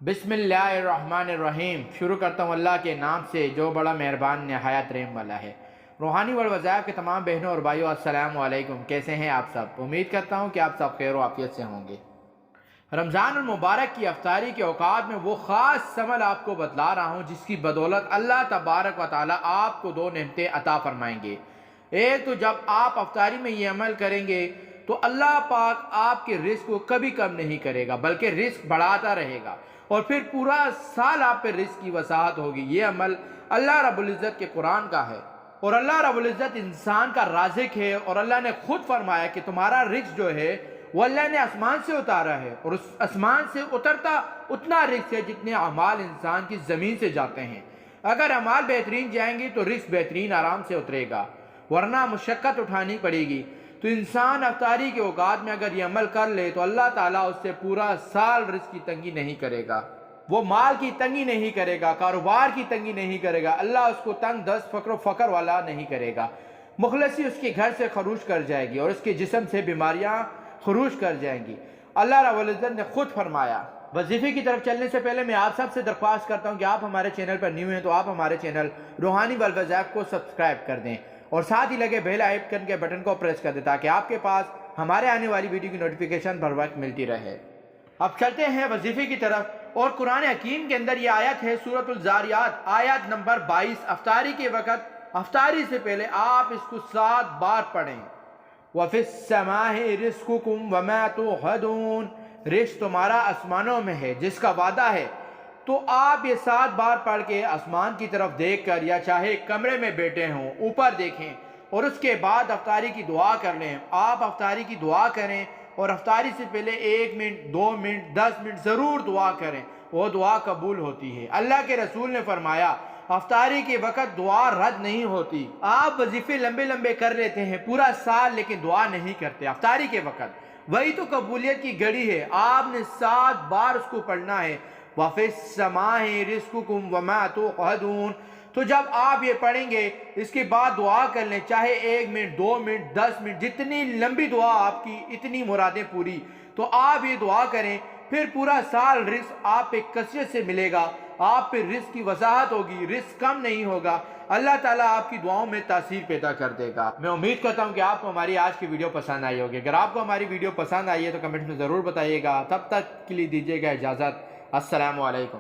بسم اللہ الرحمن الرحیم۔ شروع کرتا ہوں اللہ کے نام سے جو بڑا مہربان نہایت رحم والا ہے۔ روحانی وظائف کے تمام بہنوں اور بھائیوں السلام علیکم، کیسے ہیں آپ سب؟ امید کرتا ہوں کہ آپ سب خیر و عافیت سے ہوں گے۔ رمضان المبارک کی افطاری کے اوقات میں وہ خاص عمل آپ کو بتلا رہا ہوں جس کی بدولت اللہ تبارک و تعالی آپ کو دو نعمتیں عطا فرمائیں گے۔ ایک تو جب آپ افطاری میں یہ عمل کریں گے تو اللہ پاک آپ کے رزق کو کبھی کم نہیں کرے گا بلکہ رزق بڑھاتا رہے گا، اور پھر پورا سال آپ پہ رزق کی وسعت ہوگی۔ یہ عمل اللہ رب العزت کے قرآن کا ہے، اور اللہ رب العزت انسان کا رازق ہے، اور اللہ نے خود فرمایا کہ تمہارا رزق جو ہے وہ اللہ نے آسمان سے اتارا ہے، اور اس آسمان سے اترتا اتنا رزق ہے جتنے اعمال انسان کی زمین سے جاتے ہیں۔ اگر اعمال بہترین جائیں گے تو رزق بہترین آرام سے اترے گا، ورنہ مشقت اٹھانی پڑے گی۔ تو انسان افطاری کے اوقات میں اگر یہ عمل کر لے تو اللہ تعالیٰ اس سے پورا سال رزق کی تنگی نہیں کرے گا، وہ مال کی تنگی نہیں کرے گا، کاروبار کی تنگی نہیں کرے گا، اللہ اس کو تنگ دست فقر و فقر والا نہیں کرے گا۔ مخلصی اس کے گھر سے خروج کر جائے گی اور اس کے جسم سے بیماریاں خروج کر جائیں گی۔ اللہ رب العزت نے خود فرمایا۔ وظیفے کی طرف چلنے سے پہلے میں آپ سب سے درخواست کرتا ہوں کہ آپ ہمارے چینل پر نیو ہیں تو آپ ہمارے چینل روحانی وظائف کو سبسکرائب کر دیں، اور ساتھ ہی لگے بیل آئیکن کے بٹن کو پریس کر دیں تاکہ آپ کے پاس ہمارے آنے والی ویڈیو کی نوٹیفیکیشن بر وقت ملتی رہے۔ اب چلتے ہیں وظیفے کی طرف، اور قرآن حکیم کے اندر یہ آیت ہے سورۃ الزاریات آیت نمبر 22۔ افطاری کے وقت، افطاری سے پہلے آپ اس کو 7 بار پڑھیں۔ وَفِي السَّمَاءِ رِزْقُكُمْ وَمَا تُوعَدُونَ، رزق تمہارا آسمانوں میں ہے جس کا وعدہ ہے۔ تو آپ یہ 7 بار پڑھ کے آسمان کی طرف دیکھ کر، یا چاہے کمرے میں بیٹھے ہوں اوپر دیکھیں، اور اس کے بعد افطاری کی دعا کر لیں۔ آپ افطاری کی دعا کریں، اور افطاری سے پہلے 1 منٹ 2 منٹ 10 منٹ ضرور دعا کریں، وہ دعا قبول ہوتی ہے۔ اللہ کے رسول نے فرمایا افطاری کے وقت دعا رد نہیں ہوتی۔ آپ وظیفے لمبے لمبے کر لیتے ہیں پورا سال لیکن دعا نہیں کرتے افطاری کے وقت، وہی تو قبولیت کی گھڑی ہے۔ آپ نے 7 بار اس کو پڑھنا ہے، وَفِي السَّمَاءِ رِزْقُكُمْ وَمَا تُوعَدُونَ۔ تو جب آپ یہ پڑھیں گے اس کے بعد دعا کر لیں، چاہے 1 منٹ 2 منٹ 10 منٹ، جتنی لمبی دعا آپ کی اتنی مرادیں پوری۔ تو آپ یہ دعا کریں، پھر پورا سال رزق آپ پہ کثرت سے ملے گا، آپ پہ رزق کی وسعت ہوگی، رزق کم نہیں ہوگا، اللہ تعالیٰ آپ کی دعاؤں میں تاثیر پیدا کر دے گا۔ میں امید کرتا ہوں کہ آپ کو ہماری آج کی ویڈیو پسند آئی ہوگی۔ اگر آپ کو ہماری ویڈیو پسند آئی ہے تو کمنٹ میں ضرور بتائیے گا۔ تب تک کے لیے دیجیے گا اجازت۔ السلام علیکم۔